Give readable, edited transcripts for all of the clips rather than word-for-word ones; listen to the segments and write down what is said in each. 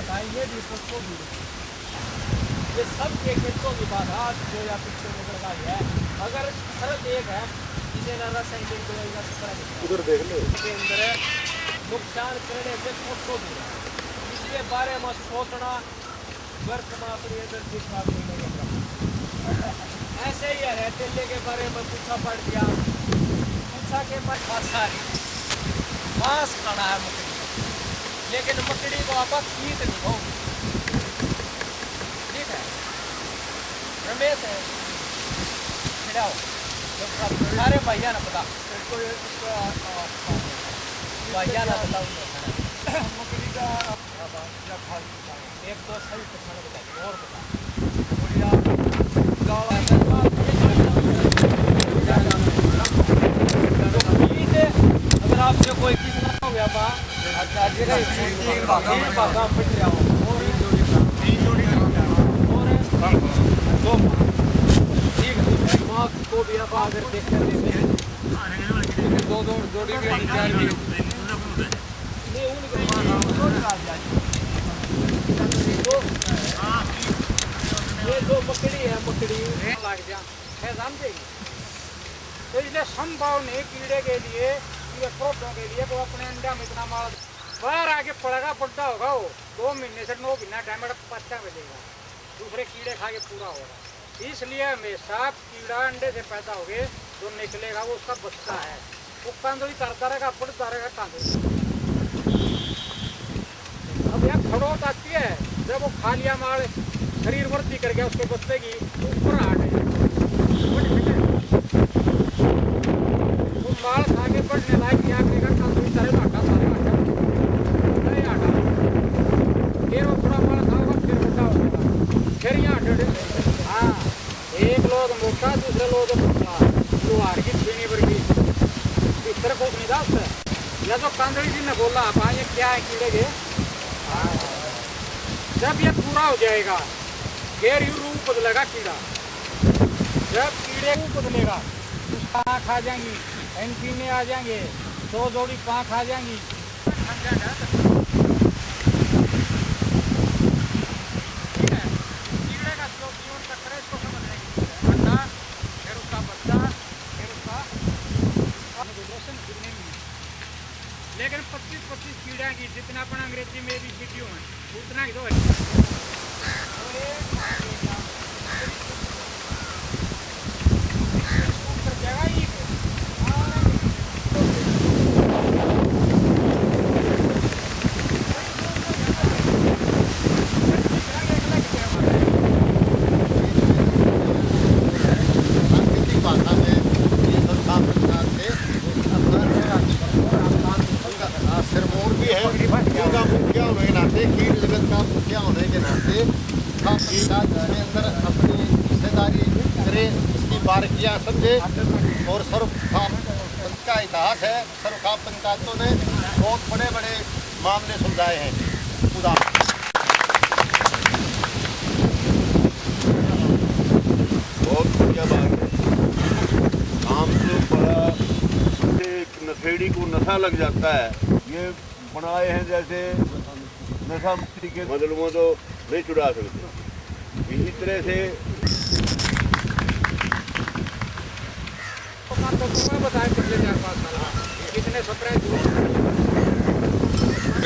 बताएंगे को भी ये सब के खेतों की बाधा जो या पिछले निकल का है। अगर शर्त एक है इन्हें ना रासायनिक दवाई का उधर देख लो के अंदर नुकसान करने से को भी इसके बारे में सोचना वर्तमान ऐसे ही है। तेले के बारे में पूछा पड़ गया, पूछा के मत सारी मांस खाना है मकड़ी, लेकिन मकड़ी को आप कीट नहीं हो। ठीक है रमेश है खिलाओ सारे भैया ना पता भैया ना बताओ मकड़ी का एक तो सही खाना बताइए और बता अगर आपसे कोई कितना हो गया बा को भी आप अगर देख कर दो जोड़ी भी चार भी ये जो मकड़ी है मकड़ी लग जा समझेगी। तो इसलिए संभव नहीं कीड़े के लिए प्रोटों के लिए वो अपने अंडा में इतना माल बाहर आके पड़ेगा पड़ता होगा वो 2 महीने से 9 महीना टाइम पत्ता मिलेगा, दूसरे कीड़े खा के पूरा होगा। इसलिए हमेशा कीड़ा अंडे से पैदा हो गए जो निकलेगा वो उसका बच्चा है, वो कांदड़ी तरता रहेगा पड़ता रहेगा कांदड़ी। अब यहाँ खड़ोत आती है जब वो खा लिया माल शरीर वृद्धि कर गया उसके बच्चे की ऊपर हाट है वो माल खा के बढ़ने लायक यहाँ करेगा कांदड़ी तरह आटा सारे आटा नहीं आटा फिर वो थोड़ा माल खाओगा फिर मोटा हो जाएगा फिर यहाँ हाँ एक लोग मोटा दूसरे लोग लोहार की छीनी वर्गी इस तरह कुछ नहीं था उससे। या तो कांदड़ी जी ने बोला आप ये क्या है कीड़े के, जब ये पूरा हो जाएगा फिर यू रूप बदलेगा कीड़ा। जब कीड़े रूप बदलेगा पाँख आ जाएंगी, एंटीने आ जाएंगे, 2 जोड़ी पाँख आ जाएंगी। लेकिन 25-25 कीड़ा की जितना अपन अंग्रेजी में भी सीटियों है उतना ही दो बारीकियां समझे। और सर्वखाप का इतिहास है, सर्वखाप पंचायतों ने बहुत बड़े बड़े मामले सुलझाए हैं। बहुत बढ़िया बात है। काम तो बड़ा एक नशेड़ी को नशा लग जाता है, ये बनाए हैं जैसे नशा मुक्ति के बदल में तो नहीं छुड़ा सकते। इसी तरह से बताया पिछले 4-5 साल कितने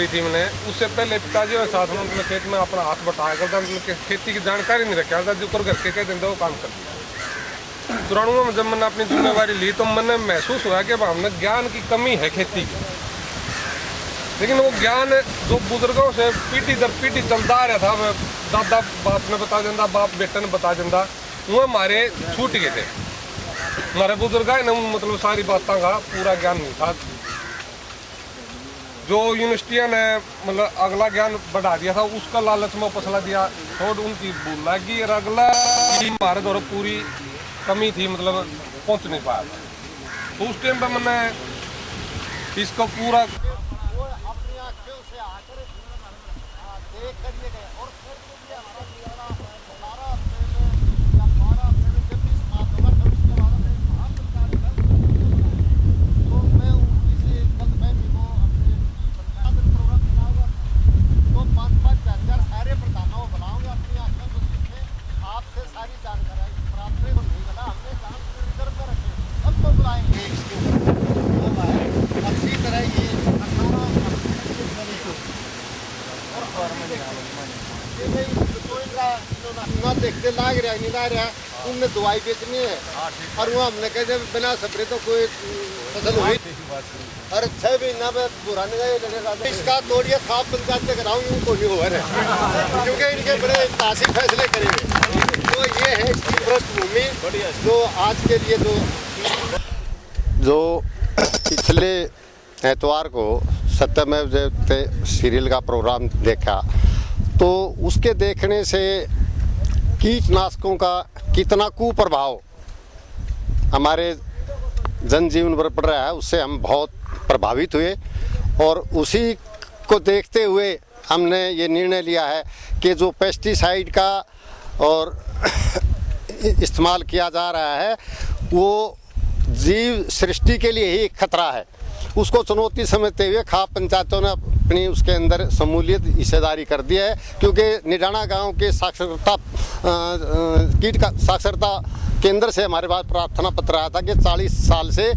थी मैंने उससे पहले पिताजी और साथ में मतलब खेत में अपना हाथ बटाया करता, मतलब खेती की जानकारी नहीं रखा था, जो कर करके कहते थे वो काम कर दिया। तुराणुओं में जब मैंने अपनी जिम्मेवारी ली तो मैंने महसूस हुआ कि हमने ज्ञान की कमी है खेती की। लेकिन वो ज्ञान जो बुजुर्गों से पीढ़ी दर पीढ़ी चलता आ रहा था, दादा बाप ने बता देता, बाप बेटे ने बता देता, वो हमारे छूट गए थे। हमारे बुजुर्ग है ना मतलब सारी बातों का पूरा ज्ञान नहीं था। जो यूनिवर्सिटियाँ ने मतलब अगला ज्ञान बढ़ा दिया था उसका लालच में पसला दिया, थोड़ी उनकी भूल लगी और अगला हमारे द्वारा पूरी कमी थी, मतलब पहुँच नहीं पाया था। तो उस टाइम पर मैंने इसको पूरा तो 5-5 4-4 ना देखते लाग रहा नहीं ला रहा, उनने दवाई बेचनी है और वो हमने कहे जब बिना स्प्रे तो कोई फसल हुई और 6 महीना में बुरा नहीं लगेगा। इसका तोड़िए खाप पंचायत से कराऊँ उनको नहीं हुआ है क्योंकि इनके बड़े तासीर फैसले करेंगे। तो ये है इसकी पृष्ठभूमि जो आज के लिए जो पिछले एतवार को सत्यमेव जयते सीरियल का प्रोग्राम देखा तो उसके देखने से कीटनाशकों का कितना कुप्रभाव हमारे जनजीवन पर पड़ रहा है उससे हम बहुत प्रभावित हुए और उसी को देखते हुए हमने ये निर्णय लिया है कि जो पेस्टिसाइड का और इस्तेमाल किया जा रहा है वो जीव सृष्टि के लिए ही खतरा है। उसको चुनौती समझते हुए खाप पंचायतों ने अपनी उसके अंदर शमूलियत हिस्सेदारी कर दी है क्योंकि निडाना गांव के साक्षरता कीट का साक्षरता केंद्र से हमारे पास प्रार्थना पत्र आया था कि 40 साल से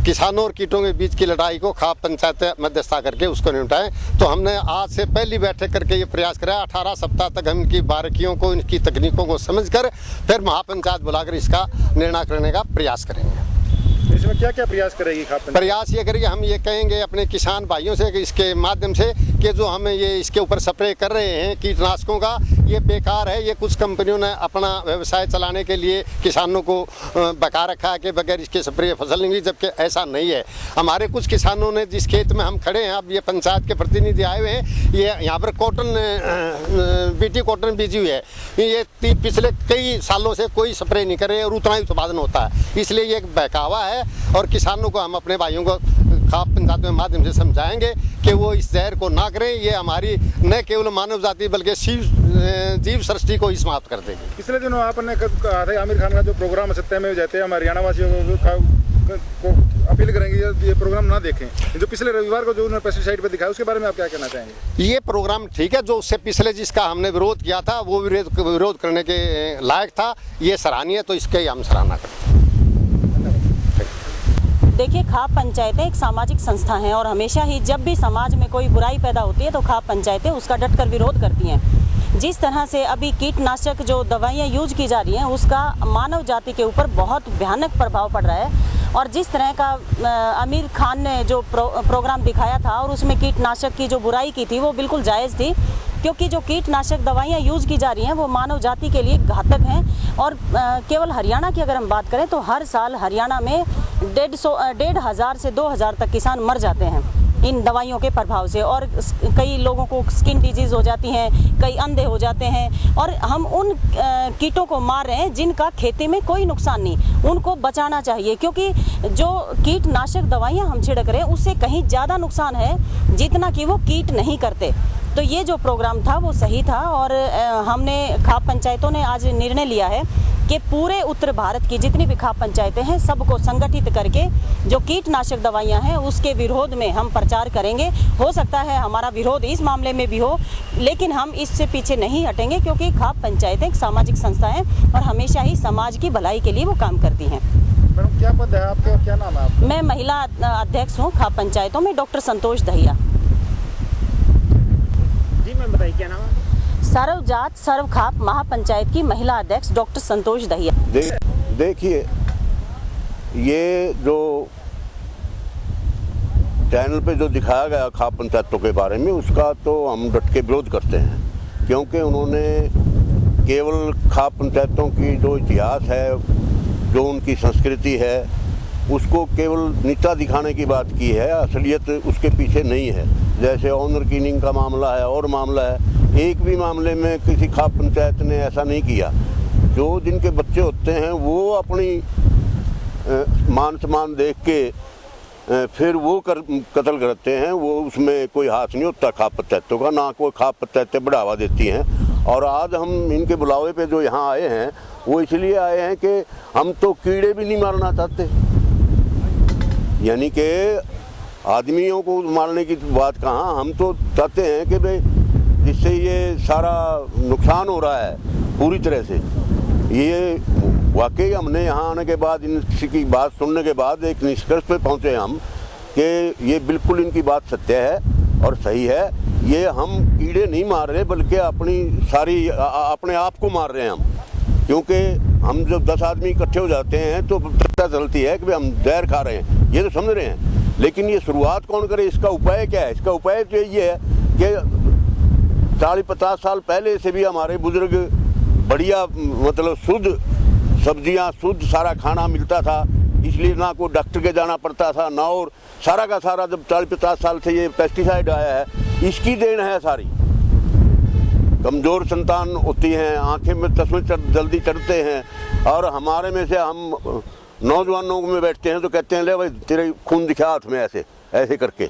किसानों और कीटों के बीच की लड़ाई को खाप पंचायत मध्यस्थता करके उसको निपटाएं। तो हमने आज से पहली बैठक करके ये प्रयास करा। 18 सप्ताह तक हम इनकी बारीकियों को इनकी तकनीकों को समझकर फिर महापंचायत बुलाकर इसका निर्णय करने का प्रयास करेंगे। इसमें क्या क्या प्रयास करेगी खाप पंचायत? प्रयास ये करेगी, हम ये कहेंगे अपने किसान भाइयों से कि इसके माध्यम से कि जो हमें ये इसके ऊपर स्प्रे कर रहे हैं कीटनाशकों का ये बेकार है। ये कुछ कंपनियों ने अपना व्यवसाय चलाने के लिए किसानों को बका रखा है कि बगैर इसके स्प्रे फसल नहीं हुई, जबकि ऐसा नहीं है। हमारे कुछ किसानों ने जिस खेत में हम खड़े हैं, अब ये पंचायत के प्रतिनिधि आए हुए हैं, ये यहाँ पर बीटी कॉटन बीजी हुई है। ये पिछले कई सालों से कोई स्प्रे नहीं कर रहे और उतना ही उत्पादन होता है। इसलिए ये एक बहकावा है और किसानों को हम अपने भाइयों को खाप पंचायत के माध्यम से समझाएंगे कि वो इस जहर को ना करें। ये हमारी न केवल मानव जाति बल्कि जीव सृष्टि को ही समाप्त कर देगी। पिछले दिनों आपने कहा था आमिर खान का जो प्रोग्राम सत्यमेव जयते हम हरियाणा वासियों को अपील करेंगे ये प्रोग्राम ना देखें। जो पिछले रविवार को जो उन्होंने पेस्टिसाइड पर दिखाया उसके बारे में आप क्या कहना चाहेंगे? ये प्रोग्राम ठीक है, जो उससे पिछले जिसका हमने विरोध किया था वो विरोध करने के लायक था, ये सराहनीय, तो इसके ही हम सराहना करते हैं। देखिए, खाप पंचायतें एक सामाजिक संस्था हैं और हमेशा ही जब भी समाज में कोई बुराई पैदा होती है तो खाप पंचायतें उसका डटकर विरोध करती हैं। जिस तरह से अभी कीटनाशक जो दवाइयाँ यूज की जा रही हैं उसका मानव जाति के ऊपर बहुत भयानक प्रभाव पड़ रहा है और जिस तरह का आमिर खान ने जो प्रोग्राम दिखाया था और उसमें कीटनाशक की जो बुराई की थी वो बिल्कुल जायज़ थी, क्योंकि जो कीटनाशक दवाइयाँ यूज़ की जा रही हैं वो मानव जाति के लिए घातक हैं। और केवल हरियाणा की अगर हम बात करें तो हर साल हरियाणा में 1,500 से 2,000 तक किसान मर जाते हैं इन दवाइयों के प्रभाव से और कई लोगों को स्किन डिजीज़ हो जाती हैं, कई अंधे हो जाते हैं और हम उन कीटों को मार रहे हैं जिनका खेती में कोई नुकसान नहीं। उनको बचाना चाहिए क्योंकि जो कीटनाशक दवाइयाँ हम छिड़क रहे हैं उससे कहीं ज़्यादा नुकसान है जितना कि वो कीट नहीं करते। तो ये जो प्रोग्राम था वो सही था और हमने खाप पंचायतों ने आज निर्णय लिया है कि पूरे उत्तर भारत की जितनी भी खाप पंचायतें हैं सबको संगठित करके जो कीटनाशक दवाइयां हैं उसके विरोध में हम प्रचार करेंगे। हो सकता है हमारा विरोध इस मामले में भी हो, लेकिन हम इससे पीछे नहीं हटेंगे क्योंकि खाप पंचायतें एक सामाजिक संस्था है और हमेशा ही समाज की भलाई के लिए वो काम करती हैं। मैडम, क्या पद है आपके और क्या नाम है आपका? मैं महिला अध्यक्ष हूँ खाप पंचायतों में, डॉक्टर संतोष दहिया। जी मैम, बताइए क्या नाम है? सर्वजात सर्व खाप महापंचायत की महिला अध्यक्ष डॉक्टर संतोष दहिया। देखिए, ये जो चैनल पे जो दिखाया गया खाप पंचायतों के बारे में उसका तो हम डट के विरोध करते हैं, क्योंकि उन्होंने केवल खाप पंचायतों की जो इतिहास है, जो उनकी संस्कृति है, उसको केवल नीचा दिखाने की बात की है, असलियत उसके पीछे नहीं है। जैसे ऑनर किलिंग का मामला है और मामला है, एक भी मामले में किसी खाप पंचायत ने ऐसा नहीं किया। जो जिनके बच्चे होते हैं वो अपनी मान सम्मान देख के फिर वो कत्ल करते हैं, वो उसमें कोई हाथ नहीं होता खाप पंचायतों का, ना कोई खाप पंचायतें बढ़ावा देती हैं। और आज हम इनके बुलावे पे जो यहाँ आए हैं वो इसलिए आए हैं कि हम तो कीड़े भी नहीं मारना चाहते, यानी कि आदमियों को मारने की बात कहाँ, हम तो चाहते हैं कि भाई जिससे ये सारा नुकसान हो रहा है पूरी तरह से, ये वाकई हमने यहाँ आने के बाद इनकी बात सुनने के बाद एक निष्कर्ष पे पहुँचे हम कि ये बिल्कुल इनकी बात सत्य है और सही है ये हम कीड़े नहीं मार रहे बल्कि अपने आप को मार रहे हैं हम, क्योंकि हम जब 10 आदमी इकट्ठे हो जाते हैं तो पता चलती है कि हम जहर खा रहे हैं, ये तो समझ रहे हैं। लेकिन ये शुरुआत कौन करे, इसका उपाय क्या है? इसका उपाय तो ये है कि 40-50 साल पहले से भी हमारे बुजुर्ग बढ़िया मतलब शुद्ध सब्जियां, शुद्ध सारा खाना मिलता था, इसलिए ना कोई डॉक्टर के जाना पड़ता था ना, और सारा का सारा जब 40-50 साल से ये पेस्टिसाइड आया है इसकी देन है सारी। कमज़ोर संतान होती हैं, आंखें में चश्मे जल्दी चढ़ते हैं, और हमारे में से हम नौजवानों में बैठते हैं तो कहते हैं ले भाई तेरे खून दिखा हाथ में, ऐसे ऐसे करके।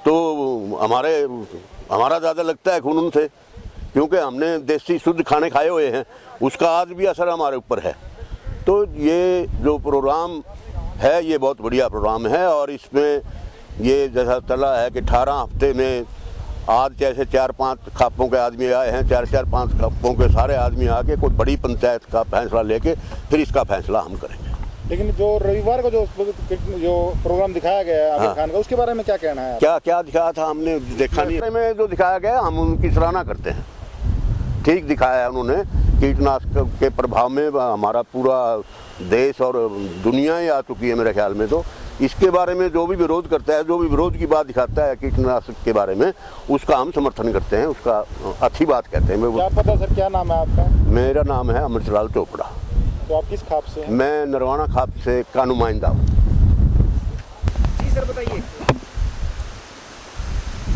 तो हमारा ज़्यादा लगता है खून उनसे, क्योंकि हमने देसी शुद्ध खाने खाए हुए हैं, उसका आज भी असर हमारे ऊपर है। तो ये जो प्रोग्राम है ये बहुत बढ़िया प्रोग्राम है, और इसमें ये जैसा चला है कि 18 हफ्ते में आज जैसे 4-5 खापों के आदमी आए हैं, 4-5 खापों के सारे आदमी आके कोई बड़ी पंचायत का फैसला लेके फिर इसका फैसला हम करेंगे। लेकिन जो रविवार को जो प्रोग्राम दिखाया गया है आमिर खान का, उसके बारे में क्या कहना है? क्या दिखाया था हमने देखा नहीं, में जो दिखाया गया हम उनकी सराहना करते हैं। ठीक दिखाया है उन्होंने, कीटनाशक के प्रभाव में हमारा पूरा देश और दुनिया ही आ चुकी है मेरे ख्याल में। तो इसके बारे में जो भी विरोध करता है, जो भी विरोध की बात दिखाता है कीटनाशक के बारे में, उसका हम समर्थन करते हैं, उसका अच्छी बात कहते हैं। क्या पता सर, क्या नाम है आपका? मेरा नाम है अमृतलाल चोपड़ा। तो आप किस खाप से हैं? मैं नरवाना खाप से का नुमाइंदा हूँ। जी सर बताइए।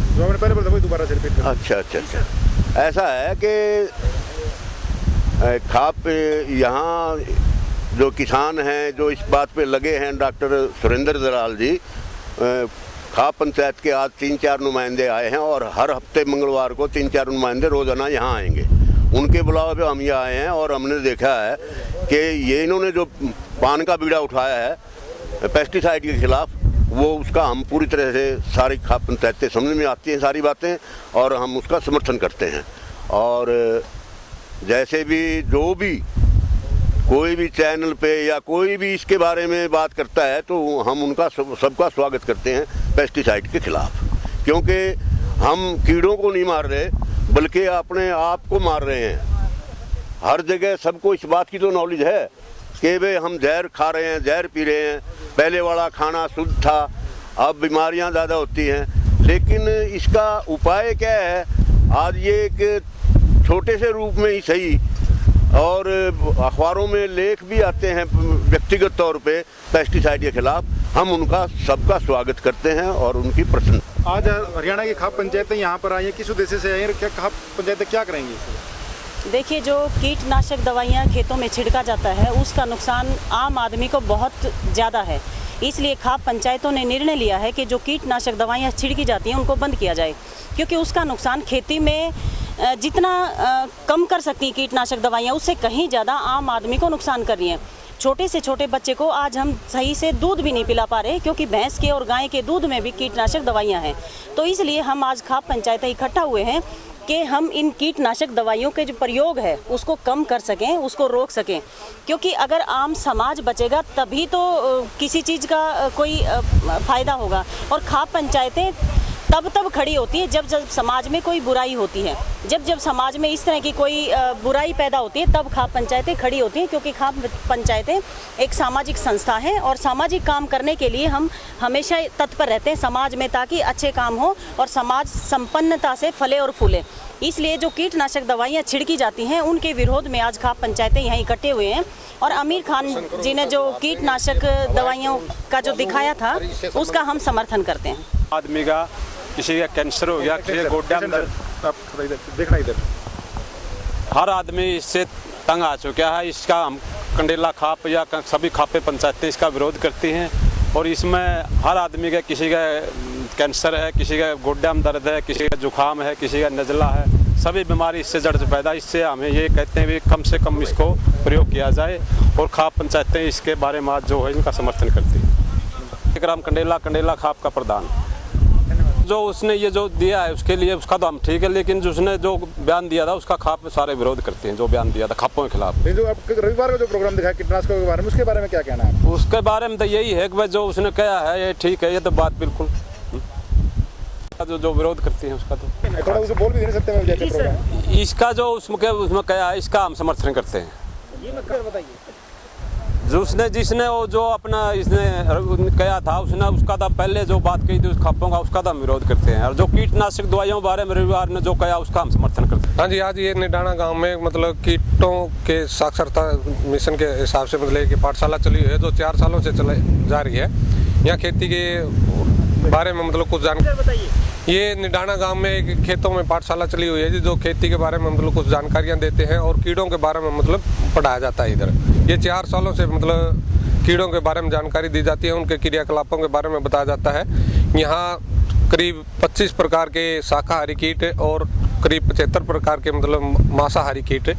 जो आपने पहले बोला था दोबारा से रिपीट करें। अच्छा, ऐसा है कि खाप यहाँ जो किसान हैं जो इस बात पे लगे हैं, डॉक्टर सुरेंद्र दलाल जी, खाप पंचायत के आज 3-4 नुमाइंदे आए हैं, और हर हफ्ते मंगलवार को 3-4 नुमाइंदे रोजाना यहाँ आएंगे। उनके बुलावे पे हम यहाँ आए हैं, और हमने देखा है कि ये इन्होंने जो पान का बीड़ा उठाया है पेस्टिसाइड के खिलाफ, वो उसका हम पूरी तरह से सारी खाप पंचायतें समझ में आती हैं सारी बातें, और हम उसका समर्थन करते हैं। और जैसे भी जो भी कोई भी चैनल पे या कोई भी इसके बारे में बात करता है तो हम उनका सबका स्वागत करते हैं पेस्टिसाइड के खिलाफ, क्योंकि हम कीड़ों को नहीं मार रहे बल्कि अपने आप को मार रहे हैं। हर जगह सबको इस बात की तो नॉलेज है कि भाई हम जहर खा रहे हैं, जहर पी रहे हैं, पहले वाला खाना शुद्ध था, अब बीमारियां ज़्यादा होती हैं। लेकिन इसका उपाय क्या है? आज ये एक छोटे से रूप में ही सही, और अखबारों में लेख भी आते हैं व्यक्तिगत तौर पे पेस्टिसाइड के खिलाफ, हम उनका सबका स्वागत करते हैं और उनकी प्रशंसा। आज हरियाणा की खाप पंचायतें यहाँ पर आई हैं, किस उद्देश्य से आई हैं? क्या खाप पंचायतें क्या करेंगी? देखिए, जो कीटनाशक दवाइयाँ खेतों में छिड़का जाता है उसका नुकसान आम आदमी को बहुत ज़्यादा है, इसलिए खाप पंचायतों ने निर्णय लिया है कि जो कीटनाशक दवाइयाँ छिड़की जाती हैं उनको बंद किया जाए, क्योंकि उसका नुकसान खेती में जितना कम कर सकती हैं कीटनाशक दवाइयाँ, उससे कहीं ज़्यादा आम आदमी को नुकसान कर रही हैं। छोटे से छोटे बच्चे को आज हम सही से दूध भी नहीं पिला पा रहे, क्योंकि भैंस के और गाय के दूध में भी कीटनाशक दवाइयाँ हैं। तो इसलिए हम आज खाप पंचायतें इकट्ठा हुए हैं कि हम इन कीटनाशक दवाइयों के जो प्रयोग है उसको कम कर सकें, उसको रोक सकें, क्योंकि अगर आम समाज बचेगा तभी तो किसी चीज़ का कोई फ़ायदा होगा। और खाप पंचायतें तब खड़ी होती है जब समाज में कोई बुराई होती है, जब समाज में इस तरह की कोई बुराई पैदा होती है, तब खाप पंचायतें खड़ी होती हैं, क्योंकि खाप पंचायतें एक सामाजिक संस्था है और सामाजिक काम करने के लिए हम हमेशा तत्पर रहते हैं समाज में, ताकि अच्छे काम हो और समाज संपन्नता से फले और फूले। इसलिए जो कीटनाशक दवाइयाँ छिड़की जाती हैं उनके विरोध में आज खाप पंचायतें यहाँ इकट्ठे हुए हैं, और आमिर खान जी ने जो कीटनाशक दवाइयों का जो दिखाया था उसका हम समर्थन करते हैं। आदमी का किसी का कैंसर हो गया, किसी का गोड्डा में देखना इधर, हर आदमी इससे तंग आ चुका है। इसका हम कंडेला खाप या सभी खापे पंचायतें इसका विरोध करती हैं, और इसमें हर आदमी का किसी का कैंसर है, किसी का गोड्डा में दर्द है, किसी का जुकाम है, किसी का नज़ला है, सभी बीमारी इससे जड़ से पैदा। इससे हमें ये कहते हैं कि कम से कम इसको प्रयोग किया जाए, और खाप पंचायतें इसके बारे में जो है इनका समर्थन करती हैं। ग्राम कंडेला खाप का प्रधान जो उसने ये जो दिया है उसके लिए उसका तो हम ठीक है, लेकिन उसने जो बयान दिया था उसका खाप सारे विरोध करते हैं, जो बयान दिया था खापों के खिलाफ। जो रविवार का जो प्रोग्राम दिखाया कीटनाशकों के बारे में, उसके बारे में क्या कहना है? उसके बारे में तो यही है कि भाई जो उसने कहा है ये ठीक है, ये तो बात बिल्कुल जो विरोध करती हैं उसका तो थोड़ा उसे बोल भी नहीं सकते जैसे प्रोग्राम इसका जो उसमें क्या है, इसका हम समर्थन करते हैं। ये मतलब बताइए। जो उसने जिसने वो जो अपना इसने कहा था, उसने उसका तो पहले जो बात कही थी उस खापों का, उसका तो हम विरोध करते हैं। और जो कीटनाशक दवाइयों बारे में रविवार ने जो कहा, उसका हम समर्थन करते हैं। हाँ जी, आज ये निडाना गांव में मतलब कीटों के साक्षरता मिशन के हिसाब से मतलब कि पाठशाला चली हुई है जो 4 सालों से चलाई जा रही है। यहाँ खेती के बारे में मतलब कुछ जानकारी बताइए। ये निडाना गांव में एक खेतों में पाठशाला चली हुई है जो खेती के बारे में मतलब कुछ जानकारियाँ देते हैं और कीड़ों के बारे में मतलब पढ़ाया जाता है इधर। ये 4 सालों से मतलब कीड़ों के बारे में जानकारी दी जाती है, उनके क्रियाकलापों के बारे में बताया जाता है। यहाँ करीब 25 प्रकार के शाकाहारी कीट और करीब 75 प्रकार के मतलब मांसाहारी कीट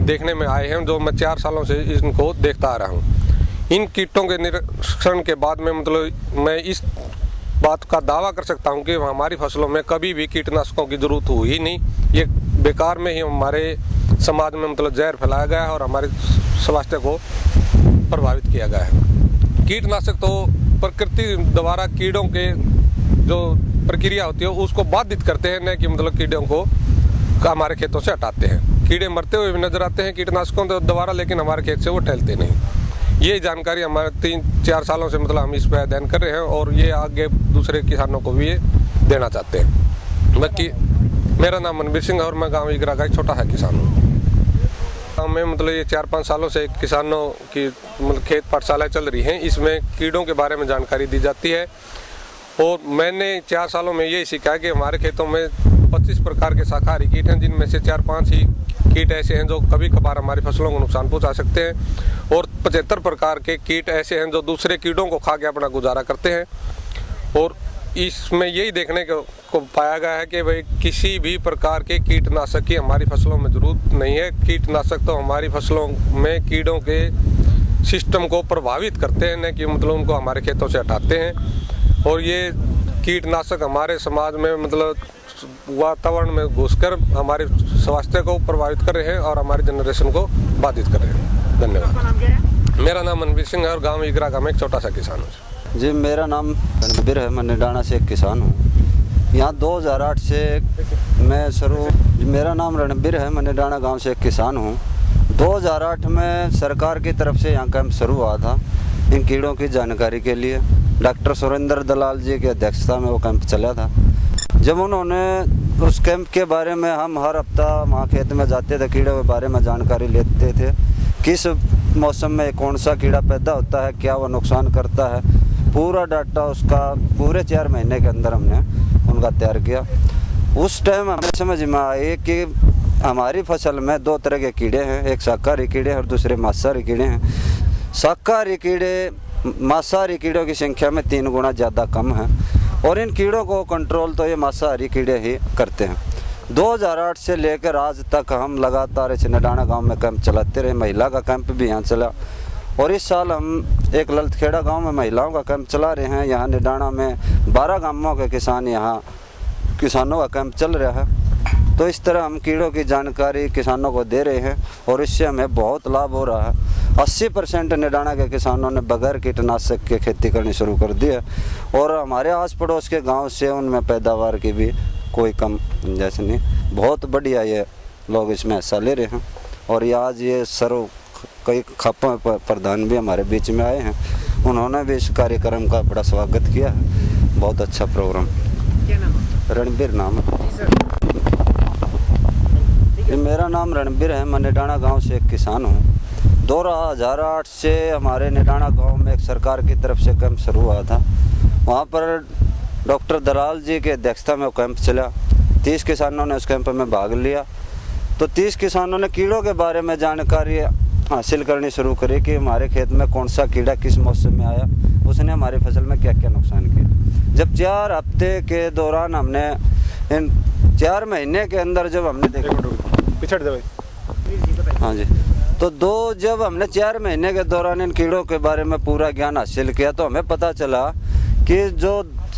देखने में आए हैं, जो मैं 4 सालों से इनको देखता आ रहा हूँ। इन कीटों के निरीक्षण के बाद में मतलब मैं इस बात का दावा कर सकता हूँ कि हमारी फसलों में कभी भी कीटनाशकों की जरूरत हुई ही नहीं। ये बेकार में ही हमारे समाज में मतलब जहर फैलाया गया है और हमारे स्वास्थ्य को प्रभावित किया गया है। कीटनाशक तो प्रकृति द्वारा कीड़ों के जो प्रक्रिया होती है उसको बाधित करते हैं, न कि मतलब कीड़ों को हमारे खेतों से हटाते हैं। कीड़े मरते हुए भी नजर आते हैं कीटनाशकों द्वारा, लेकिन हमारे खेत से वो टहलते नहीं। ये जानकारी हमारे 3-4 सालों से मतलब हम इस पर अध्ययन कर रहे हैं और ये आगे दूसरे किसानों को भी ये देना चाहते हैं। बाकी मेरा नाम मनवीर सिंह और मैं गाँव इगरा का एक छोटा सा किसान हूँ। गाँव में मतलब ये 4-5 सालों से किसानों की मतलब खेत पाठशालाएँ चल रही हैं, इसमें कीड़ों के बारे में जानकारी दी जाती है। और मैंने 4 सालों में ये सीखा है कि हमारे खेतों में 25 प्रकार के शाकाहारी कीट हैं, जिनमें से 4-5 ही कीट ऐसे हैं जो कभी कभार हमारी फसलों को नुकसान पहुंचा सकते हैं और 75 प्रकार के कीट ऐसे हैं जो दूसरे कीटों को खा के अपना गुजारा करते हैं। और इसमें यही देखने को पाया गया है कि भाई किसी भी प्रकार के कीटनाशक की हमारी फसलों में ज़रूरत नहीं है। कीटनाशक तो हमारी फसलों में कीड़ों के सिस्टम को प्रभावित करते हैं, न कि मतलब उनको हमारे खेतों से हटाते हैं। और ये कीटनाशक हमारे समाज में मतलब वातावरण में घुसकर हमारे स्वास्थ्य को प्रभावित कर रहे हैं और हमारी जनरेशन को बाधित कर रहे हैं। धन्यवाद। मेरा नाम मनवीर सिंह है और गांव इगरा का मैं एक छोटा सा किसान हूँ। जी, मेरा नाम रणबीर है, मैं निडाना से एक किसान हूँ। यहाँ 2008 से मैं मेरा नाम रणबीर है, मैं निडाना गाँव से एक किसान हूँ। 2008 में सरकार की तरफ से यहाँ कैंप शुरू हुआ था इन कीड़ों की जानकारी के लिए। डॉक्टर सुरेंद्र दलाल जी की अध्यक्षता में वो कैंप चला था। जब उन्होंने उस कैंप के बारे में हम हर हफ्ता वहाँ खेत में जाते थे, कीड़ों के बारे में जानकारी लेते थे, किस मौसम में कौन सा कीड़ा पैदा होता है, क्या वो नुकसान करता है, पूरा डाटा उसका पूरे 4 महीने के अंदर हमने उनका तैयार किया। उस टाइम हमें समझ में आए कि हमारी फसल में 2 तरह के कीड़े हैं, एक शाकाहारी कीड़े और दूसरे मांसाहारी कीड़े हैं। शाकाहारी कीड़े मांसाहारी कीड़ों की संख्या में 3 गुना ज़्यादा कम है और इन कीड़ों को कंट्रोल तो ये मांसाहारी कीड़े ही करते हैं। 2008 से लेकर आज तक हम लगातार इस निडाना गांव में कैंप चलाते रहे। महिला का कैंप भी यहाँ चला और इस साल हम एक ललितखेड़ा गांव में महिलाओं का कैंप चला रहे हैं। यहाँ निडाना में 12 गांवों के किसानों का कैंप चल रहा है। तो इस तरह हम कीड़ों की जानकारी किसानों को दे रहे हैं और इससे हमें बहुत लाभ हो रहा है। 80% निडाना के किसानों ने बगैर कीटनाशक की खेती करनी शुरू कर दी है और हमारे आस पड़ोस के गांव से उनमें पैदावार की भी कोई कम गुंजाइश नहीं। बहुत बढ़िया ये लोग इसमें हिस्सा ले रहे हैं और ये आज ये कई खापों प्रधान भी हमारे बीच में आए हैं, उन्होंने भी इस कार्यक्रम का बड़ा स्वागत किया है। बहुत अच्छा प्रोग्राम। क्या नाम है? रणबीर नाम है। मेरा नाम रणबीर है, मैं निडाना गांव से एक किसान हूँ। 2008 से हमारे निडाना गांव में एक सरकार की तरफ से कैंप शुरू हुआ था। वहाँ पर डॉक्टर दलाल जी की अध्यक्षता में वो कैंप चला। 30 किसानों ने उस कैंप में भाग लिया। तो 30 किसानों ने कीड़ों के बारे में जानकारी हासिल करनी शुरू करी कि हमारे खेत में कौन सा कीड़ा किस मौसम में आया, उसने हमारी फसल में क्या क्या नुकसान किया। जब 4 हफ्ते के दौरान हमने इन 4 महीने के अंदर जब हमने देखा पिछड़ जाए। हाँ जी, तो जब हमने 4 महीने के दौरान इन कीड़ों के बारे में पूरा ज्ञान हासिल किया तो हमें पता चला कि जो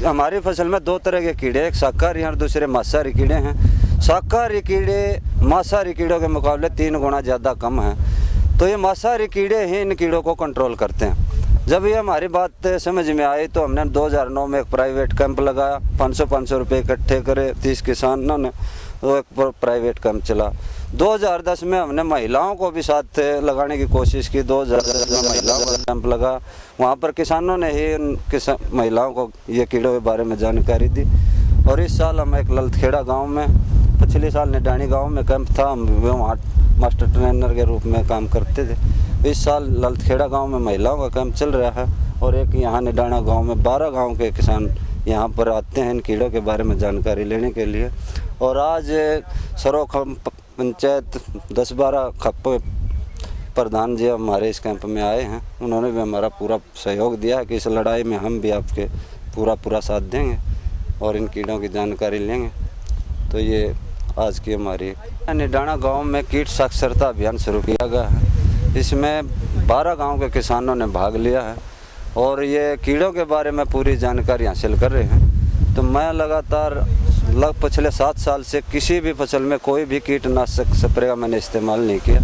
हमारी फसल में 2 तरह के कीड़े, एक शाकाहारी और दूसरे मांसाहारी कीड़े हैं। शाकाहारी कीड़े मांसाहारी कीड़ों के मुकाबले 3 गुना ज़्यादा कम हैं। तो ये मांसाहारी कीड़े ही इन कीड़ों को कंट्रोल करते हैं जब ये हमारी बात समझ में आई तो हमने 2009 में एक प्राइवेट कैंप लगाया, 500 रुपये इकट्ठे करे 30 किसानों ने, तो एक प्राइवेट कैंप चला। 2010 में हमने महिलाओं को भी साथ लगाने की कोशिश की। 2010 में महिलाओं का कैंप लगा, वहाँ पर किसानों ने ही महिलाओं को ये कीड़ों के बारे में जानकारी दी। और इस साल हम एक ललतखेड़ा गाँव में, पिछले साल निडानी गाँव में कैंप था, हम वहाँ मास्टर ट्रेनर के रूप में काम करते थे। इस साल ललतखेड़ा गांव में महिलाओं का कैंप चल रहा है और एक यहाँ निडाना गांव में 12 गांव के किसान यहाँ पर आते हैं इन कीड़ों के बारे में जानकारी लेने के लिए। और आज सरोखम पंचायत 10-12 खप प्रधान जी हमारे इस कैंप में आए हैं, उन्होंने भी हमारा पूरा सहयोग दिया है कि इस लड़ाई में हम भी आपके पूरा साथ देंगे और इन कीड़ों की जानकारी लेंगे। तो ये आज की हमारी निडाना गांव में कीट साक्षरता अभियान शुरू किया गया है। इसमें 12 गांव के किसानों ने भाग लिया है और ये कीड़ों के बारे में पूरी जानकारी हासिल कर रहे हैं। तो मैं लगातार पिछले 7 साल से किसी भी फसल में कोई भी कीटनाशक स्प्रे का मैंने इस्तेमाल नहीं किया।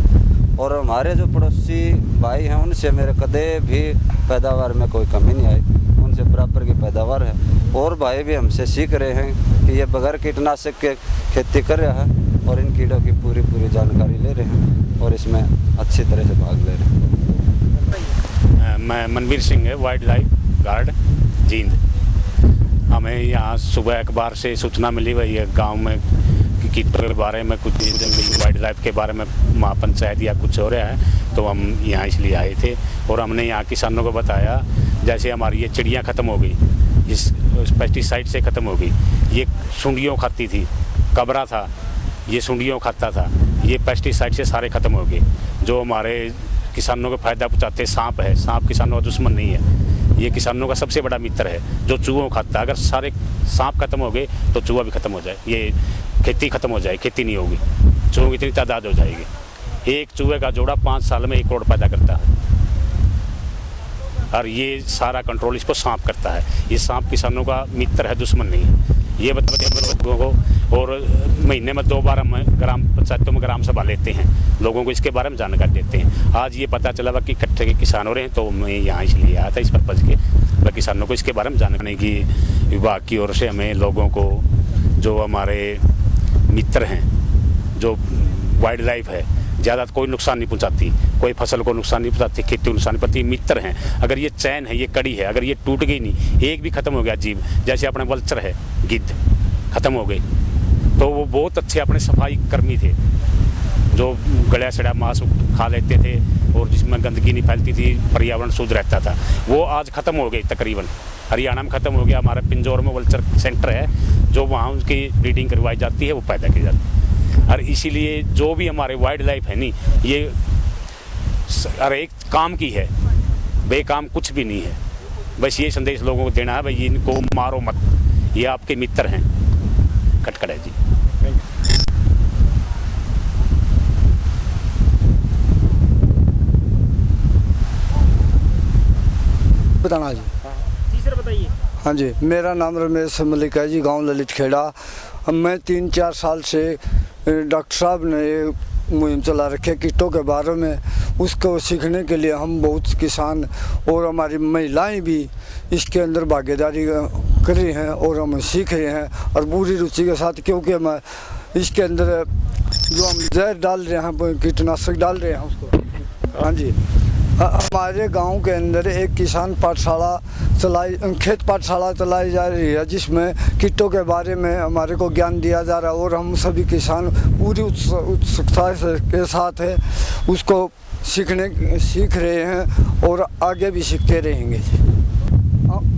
और हमारे जो पड़ोसी भाई हैं उनसे मेरे कदे भी पैदावार में कोई कमी नहीं आई, उनसे बराबर की पैदावार है। और भाई भी हमसे सीख रहे हैं कि ये बगैर कीटनाशक के खेती कर रहा है और इन कीड़ों की पूरी जानकारी ले रहे हैं और इसमें अच्छी तरह से भाग ले रहे हैं। मैं Manveer Singh, wildlife guard Jind. हमें यहाँ सुबह अखबार से सूचना मिली हुई है गांव में कि कीटों के बारे में कुछ वाइल्ड लाइफ के बारे में महापंचायत या कुछ हो रहा है, तो हम यहाँ इसलिए आए थे। और हमने यहाँ किसानों को बताया जैसे हमारी ये चिड़ियाँ ख़त्म हो गई, इस पेस्टिसाइड से ख़त्म हो गई। ये सुंडियों खाती थी, कबरा था, ये सुंडियों खाता था, ये पेस्टिसाइड से सारे ख़त्म हो गए। जो हमारे किसानों को फ़ायदा पहुँचाते सांप है, सांप किसानों का दुश्मन नहीं है, ये किसानों का सबसे बड़ा मित्र है जो चूहों खाता है। अगर सारे सांप खत्म हो गए तो चूहा भी खत्म हो जाए, ये खेती खत्म हो जाए, खेती नहीं होगी, चूहों की इतनी तादाद हो जाएगी। एक चूहे का जोड़ा 5 साल में 1 करोड़ पैदा करता है और ये सारा कंट्रोल इसको सांप करता है। ये सांप किसानों का मित्र है, दुश्मन नहीं है। ये बताते लोगों को। और महीने में 2 बार हम ग्राम पंचायतों में ग्राम सभा लेते हैं, लोगों को इसके बारे में जानकारी देते हैं। आज ये पता चला कि इकट्ठे के किसान हो रहे हैं, तो मैं यहाँ इसलिए आया था इस पर्पज़ के किसानों को इसके बारे में जानने की। विभाग की ओर से हमें लोगों को, जो हमारे मित्र हैं, जो वाइल्ड लाइफ है, ज़्यादा कोई नुकसान नहीं पहुंचाती, कोई फसल को नुकसान नहीं पहुंचाती, खेती को नुकसान नहीं पहुंचाती, मित्र हैं। अगर ये चैन है, ये कड़ी है, अगर ये टूट गई नहीं, एक भी खत्म हो गया जीव, जैसे अपने वल्चर है, गिद्ध खत्म हो गए, तो वो बहुत अच्छे अपने सफाई कर्मी थे जो गला सड़ा मांस खा लेते थे और जिसमें गंदगी नहीं फैलती थी, पर्यावरण शुद्ध रहता था। वो आज ख़त्म हो गए, तकरीबन हरियाणा में ख़त्म हो गया। हमारे पिंजौर में वल्चर सेंटर है, जो वहाँ उनकी ब्रीडिंग करवाई जाती है, वो पैदा की जाती है। और इसीलिए जो भी हमारे वाइल्ड लाइफ है नहीं, ये हर एक काम की है, बेकाम कुछ भी नहीं है। बस ये संदेश लोगों को देना है, भाई इनको मारो मत, ये आपके मित्र हैं। कटकट है जी। बताना जी। जी सर बताइए। हाँ जी, मेरा नाम रमेश मलिक है जी, गांव ललितखेड़ा। मैं 3-4 साल से डॉक्टर साहब ने ये मुहिम चला रखे कीटों के बारे में, उसको सीखने के लिए हम बहुत किसान और हमारी महिलाएं भी इसके अंदर भागीदारी कर रही हैं और हम सीख रहे हैं और पूरी रुचि के साथ, क्योंकि हम इसके अंदर जो हम जहर डाल रहे हैं, कीटनाशक डाल रहे हैं उसको। हाँ जी, हमारे गांव के अंदर एक किसान पाठशाला खेत पाठशाला चलाई जा रही है, जिसमें कीटों के बारे में हमारे को ज्ञान दिया जा रहा है और हम सभी किसान पूरी उत्सुकता के साथ है उसको सीख रहे हैं और आगे भी सीखते रहेंगे जी।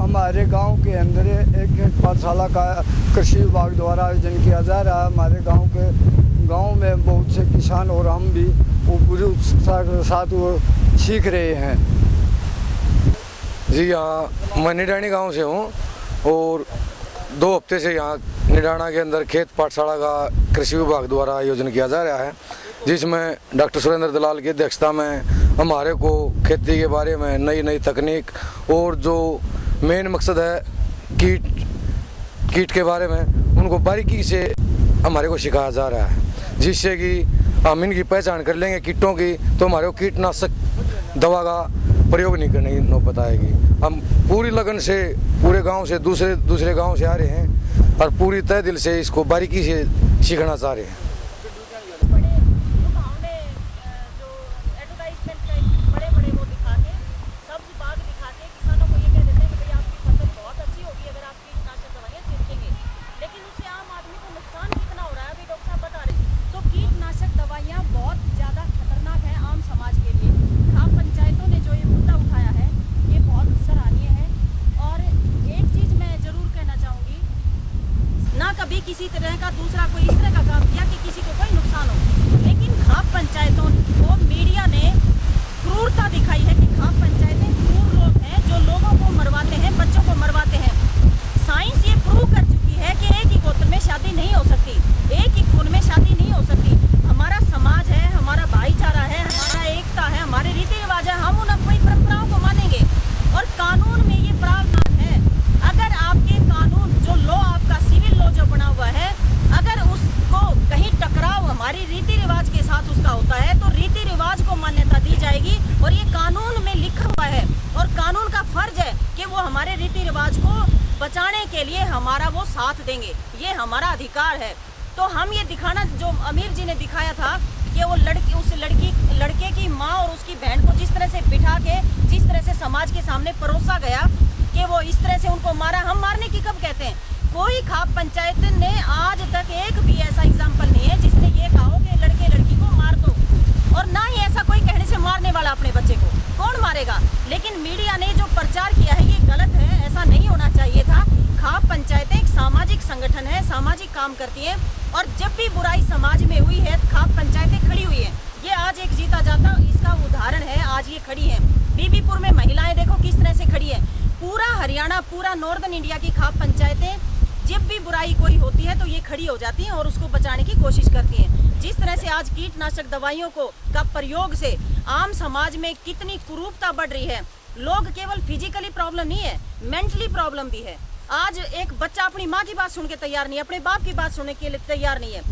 हमारे गांव के अंदर एक पाठशाला का कृषि विभाग द्वारा आयोजन किया जा रहा है। हमारे गांव में बहुत से किसान और हम भी वो पूरी उत्सुकता के साथ वो सीख रहे हैं जी। यहाँ मैं निडानी गांव से हूँ और 2 हफ्ते से यहाँ निडाना के अंदर खेत पाठशाला का कृषि विभाग द्वारा आयोजन किया जा रहा है, जिसमें डॉक्टर सुरेंद्र दलाल की अध्यक्षता में हमारे को खेती के बारे में नई तकनीक और जो मेन मकसद है कीट के बारे में, उनको बारीकी से हमारे को सिखाया जा रहा है, जिससे कि हम इनकी पहचान कर लेंगे कीटों की, तो हमारे को कीटनाशक दवा का प्रयोग नहीं करने की नौबत आएगी। हम पूरी लगन से पूरे गांव से दूसरे गांव से आ रहे हैं और पूरी तय दिल से इसको बारीकी से सीखना चाह रहे हैं। किसी तरह का दूसरा कोई इस तरह का काम किया कि किसी को कोई नुकसान हो, लेकिन खाप पंचायतों को मीडिया ने क्रूरता दिखाई है कि खाप पंचायतें क्रूर लोग हैं जो लोगों को मरवाते हैं, बच्चों को मरवाते हैं। साइंस ये प्रूव कर चुकी है कि एक ही गोत्र में शादी नहीं हो सकती, एक ही खून में शादी नहीं हो सकती। हमारा समाज है, हमारा भाईचारा है, हमारा एकता है, हमारे रीति रिवाज है, हम उन अपनी परंपराओं को मानेंगे। और कानून में ये प्रावधान है, अगर आपके कानून जो लॉ आपका सिविल लॉ जो बना हुआ है, अगर उसको कहीं टकराव हमारी रीति रिवाज के साथ उसका होता है तो रीति रिवाज को मान्यता दी जाएगी। और ये कानून में लिखा हुआ है और कानून का फर्ज है कि वो हमारे रीति रिवाज को बचाने के लिए हमारा वो साथ देंगे, ये हमारा अधिकार है। तो हम ये दिखाना जो अमीर जी ने दिखाया था कि वो लड़के की माँ और उसकी बहन को जिस तरह से बिठा के जिस तरह से समाज के सामने परोसा गया कि वो इस तरह से उनको मारा। हम मारने की कब कहते हैं? कोई खाप पंचायत ने आज तक एक भी ऐसा एग्जाम्पल नहीं है जिसने ये कहा कि लड़के लड़की को मार दो, और ना ही ऐसा कोई कहने से मारने वाला अपने बच्चे को कौन मारेगा। लेकिन मीडिया ने जो प्रचार किया है ये गलत है, ऐसा नहीं होना चाहिए था। खाप पंचायतें एक सामाजिक संगठन है, सामाजिक काम करती है, और जब भी बुराई समाज में हुई है खाप पंचायतें खड़ी हुई है। ये आज एक जीता जाता इसका उदाहरण है, आज ये खड़ी है। बीबीपुर में महिलाएं देखो किस तरह से खड़ी है। पूरा हरियाणा, पूरा नॉर्दर्न इंडिया की खाप पंचायतें जब भी बुराई कोई होती है तो ये खड़ी हो जाती हैं और उसको बचाने की कोशिश करती हैं। जिस तरह से आज कीटनाशक दवाइयों का प्रयोग से आम समाज में कितनी कुरूपता बढ़ रही है। लोग केवल फिजिकली प्रॉब्लम नहीं है, मेंटली प्रॉब्लम भी है। आज एक बच्चा अपनी माँ की बात सुन के तैयार नहीं है, अपने बाप की बात सुनने के लिए तैयार नहीं है।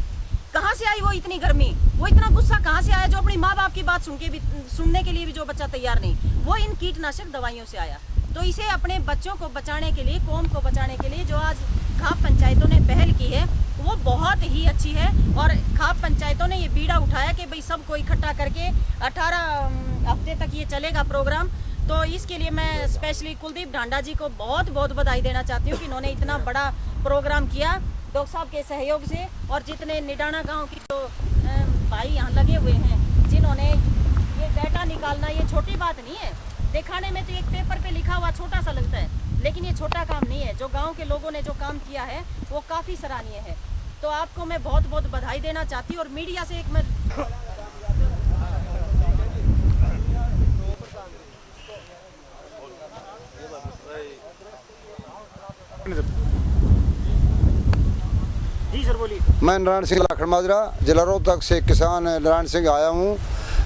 कहाँ से आई वो इतनी गर्मी, वो इतना गुस्सा कहाँ से आया जो अपनी माँ बाप की बात सुनने के लिए भी जो बच्चा तैयार नहीं, वो इन कीटनाशक दवाइयों से आया। तो इसे अपने बच्चों को बचाने के लिए, कौम को बचाने के लिए जो आज खाप पंचायतों ने पहल की है वो बहुत ही अच्छी है। और खाप पंचायतों ने ये बीड़ा उठाया कि भाई सबको इकट्ठा करके 18 हफ्ते तक ये चलेगा प्रोग्राम। तो इसके लिए मैं स्पेशली कुलदीप ढांडा जी को बहुत बहुत बधाई देना चाहती हूँ कि इन्होंने इतना बड़ा प्रोग्राम किया डॉक्टर साहब के सहयोग से। और जितने निडाना गाँव की जो भाई यहाँ लगे हुए हैं, जिन्होंने ये डाटा निकालना, ये छोटी बात नहीं है। दिखाने में तो एक पेपर पे लिखा हुआ छोटा सा लगता है, लेकिन ये छोटा काम नहीं है। जो गांव के लोगों ने जो काम किया है वो काफ़ी सराहनीय है। तो आपको मैं बहुत बहुत बधाई देना चाहती हूँ। और मीडिया से एक मैं जी सर बोलिए। मैं नारायण सिंह लाखड़ माजरा, जिला रोहतक से किसान नारायण सिंह आया हूँ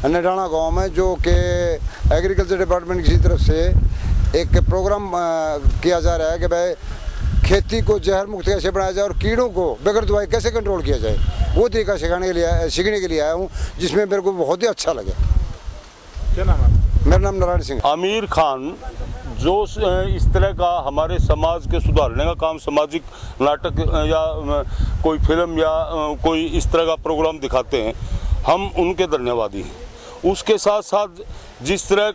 निडाना गांव में, जो कि एग्रीकल्चर डिपार्टमेंट की तरफ से एक प्रोग्राम किया जा रहा है कि भाई खेती को जहर मुक्त कैसे बनाया जाए और कीड़ों को बगैर दवाई कैसे कंट्रोल किया जाए, वो तरीका सीखने के लिए आया हूँ, जिसमें मेरे को बहुत ही अच्छा लगा। क्या नाम है? मेरा नाम नारायण सिंह। आमिर खान जो इस तरह का हमारे समाज के सुधारने का काम, सामाजिक नाटक या कोई फिल्म या कोई इस तरह का प्रोग्राम दिखाते हैं, हम उनके धन्यवादी हैं। उसके साथ साथ जिस तरह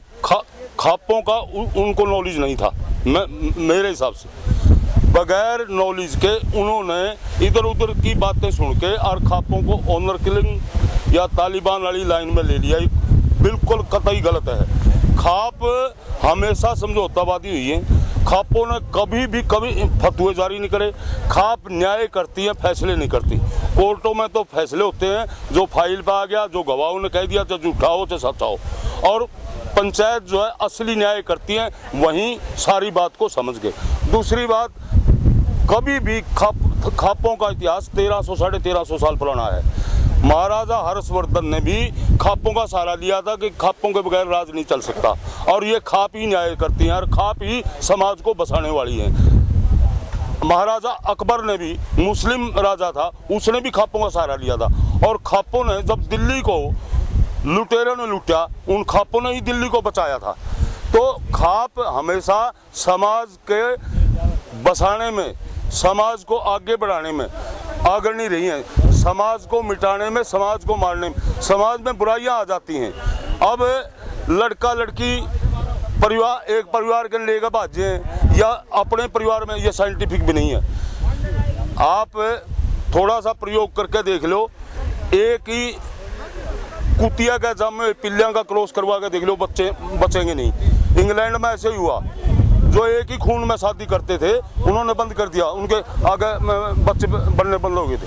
खापों का उनको नॉलेज नहीं था, मेरे हिसाब से बगैर नॉलेज के उन्होंने इधर उधर की बातें सुन के और खापों को ऑनर किलिंग या तालिबान वाली लाइन में ले लिया, बिल्कुल कतई गलत है। खाप हमेशा समझौतावादी हुई है। खापों ने कभी फतवे जारी नहीं करे। खाप न्याय करती है, फैसले नहीं करती। कोर्टों में तो फैसले होते हैं, जो फाइल पे आ गया, जो गवाहों ने कह दिया, चाहे झूठा हो चाहे सच्चा हो। और पंचायत जो है असली न्याय करती है, वहीं सारी बात को समझ गए। दूसरी बात, कभी भी खापों का इतिहास 1300 साढ़े 1300 साल पुराना है। महाराजा हर्षवर्धन ने भी खापों का सहारा लिया था कि खापों के बगैर राज नहीं चल सकता, और ये खाप ही न्याय करती हैं और खाप ही समाज को बसाने वाली हैं। महाराजा अकबर ने भी, मुस्लिम राजा था, उसने भी खापों का सहारा लिया था, और खापों ने जब दिल्ली को लुटेरों ने लूटा, उन खापों ने ही दिल्ली को बचाया था। तो खाप हमेशा समाज के बसाने में, समाज को आगे बढ़ाने में अग्रणी रही है। समाज को मिटाने में, समाज को मारने में, समाज में बुराइयां आ जाती हैं। अब लड़का लड़की परिवार, एक परिवार के लेकर भाजे हैं या अपने परिवार में, ये साइंटिफिक भी नहीं है। आप थोड़ा सा प्रयोग करके देख लो, एक ही कुतिया का जम पिल्लियां का क्रॉस करवा के देख लो, बच्चे बचेंगे नहीं। इंग्लैंड में ऐसे ही हुआ, जो एक ही खून में शादी करते थे उन्होंने बंद कर दिया, उनके आगे बच्चे बनने बंद हो गए थे।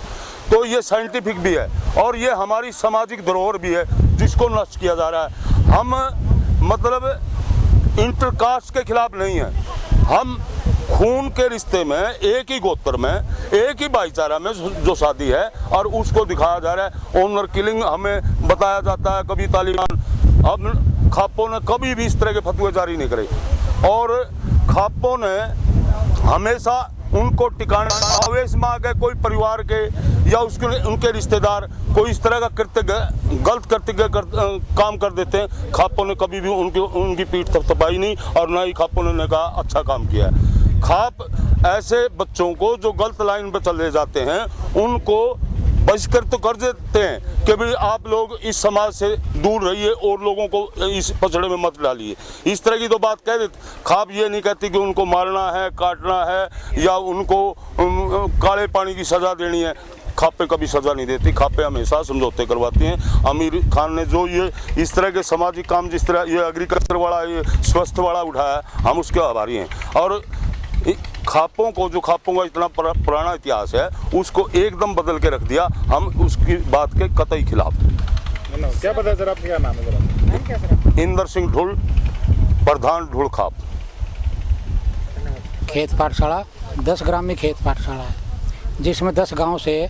तो ये साइंटिफिक भी है और ये हमारी सामाजिक धरोहर भी है जिसको नष्ट किया जा रहा है। हम मतलब इंटरकास्ट के खिलाफ नहीं है, हम खून के रिश्ते में, एक ही गोत्र में, एक ही भाईचारा में जो शादी है और उसको दिखाया जा रहा है। ऑनर किलिंग हमें बताया जाता है, कभी तालिबान, अब खापों ने कभी भी इस तरह के फतवे जारी नहीं करे और खापों ने हमेशा उनको टिकाना, आवेश में आके कोई परिवार के या उसके उनके रिश्तेदार कोई इस तरह का कृत्य, गलत कृत्य काम कर देते हैं, खापों ने कभी भी उनकी पीठ थपथपाई नहीं और ना ही खापों ने कहा अच्छा काम किया है। खाप ऐसे बच्चों को जो गलत लाइन पर चले जाते हैं उनको बहिष्कृत तो कर देते हैं कि भाई आप लोग इस समाज से दूर रहिए और लोगों को इस पचड़े में मत डालिए, इस तरह की तो बात कह देते। खाप ये नहीं कहती कि उनको मारना है, काटना है या उनको काले पानी की सज़ा देनी है। खापे कभी सज़ा नहीं देती, खापे हमेशा समझौते करवाती हैं। आमिर खान ने जो ये इस तरह के सामाजिक काम, जिस तरह ये एग्रीकल्चर वाला, ये स्वास्थ्य वाला उठाया, हम उसके आभारी हैं। और खापों को, जो खापों का इतना पुराना इतिहास है, उसको एकदम बदल के रख दिया। हम उसकी बात के कतई खिलाफ। क्या पता सर, आपका क्या नाम है जरा? इंदर सिंह ढुल, प्रधान ढुल खाप। खेत पाठशाला 10 ग्रामीण खेत पाठशाला है जिसमें 10 गांव से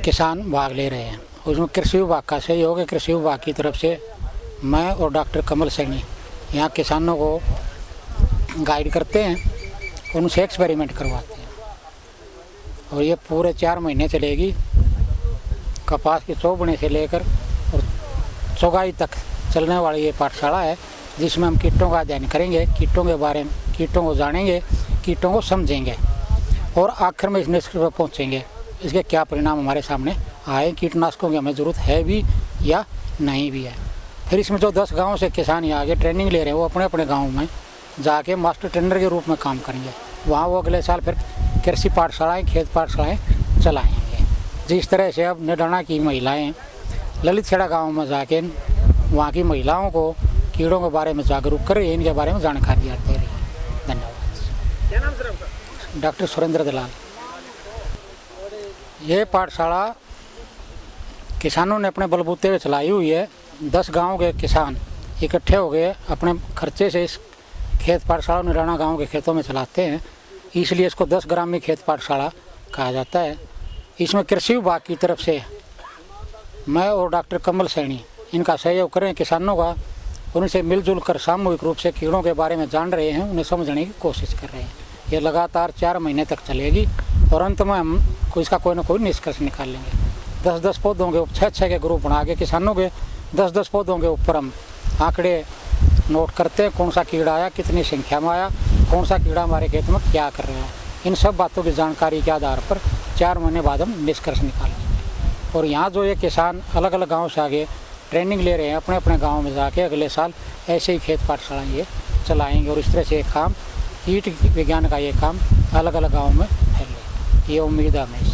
किसान भाग ले रहे हैं। उसमें कृषि विभाग का सहयोग है। कृषि विभाग की तरफ से मैं और डॉक्टर कमल सैनी यहाँ किसानों को गाइड करते हैं, उनसे एक्सपेरिमेंट करवाते हैं और ये पूरे 4 महीने चलेगी। कपास की चौबने से लेकर और चौगाई तक चलने वाली ये पाठशाला है जिसमें हम कीटों का अध्ययन करेंगे, कीटों के बारे में, कीटों को जानेंगे, कीटों को समझेंगे और आखिर में इस निष्कर्ष पर पहुँचेंगे इसके क्या परिणाम हमारे सामने आए, कीटनाशकों की हमें ज़रूरत है भी या नहीं भी है। फिर इसमें जो 10 गाँव से किसान यहाँ आगे ट्रेनिंग ले रहे हैं वो अपने अपने गाँव में जाके मास्टर ट्रेनर के रूप में काम करेंगे। वहाँ वो अगले साल फिर कृषि पाठशालाएँ, खेत पाठशालाएँ चलाएँगे। जिस तरह से अब निडाना की महिलाएँ ललितखेड़ा गांव में जाके वहाँ की महिलाओं को कीड़ों के बारे में जागरूक कर रही है, इनके बारे में जानकारी दे रही है। धन्यवाद। क्या नाम सर आपका? डॉक्टर सुरेंद्र दलाल। ये पाठशाला किसानों ने अपने बलबूते पे चलाई हुई है। 10 गाँव के किसान इकट्ठे हो गए अपने खर्चे से इस खेत पाठशाला निडाना गांव के खेतों में चलाते हैं, इसलिए इसको 10 ग्रामीण खेत पाठशाला कहा जाता है। इसमें कृषि विभाग की तरफ से मैं और डॉक्टर कमल सैनी इनका सहयोग करें किसानों का, उनसे मिलजुल कर सामूहिक रूप से कीड़ों के बारे में जान रहे हैं, उन्हें समझने की कोशिश कर रहे हैं। ये लगातार 4 महीने तक चलेगी और अंत में हम इसका कोई ना कोई निष्कर्ष निकाल लेंगे। 10-10 पौधों के 6-6 के ग्रुप बना के किसानों के 10-10 पौधों के ऊपर हम आंकड़े नोट करते हैं, कौन सा कीड़ा आया, कितनी संख्या में आया, कौन सा कीड़ा हमारे खेत में क्या कर रहा है। इन सब बातों की जानकारी के आधार पर 4 महीने बाद हम निष्कर्ष निकालेंगे। और यहाँ जो ये किसान अलग अलग गाँव से आगे ट्रेनिंग ले रहे हैं, अपने अपने गाँव में जाके अगले साल ऐसे ही खेत पाठशाला ये चलाएँगे और इस तरह से एक काम कीट विज्ञान का ये काम अलग अलग गाँव में फैले, ये उम्मीद है हमें।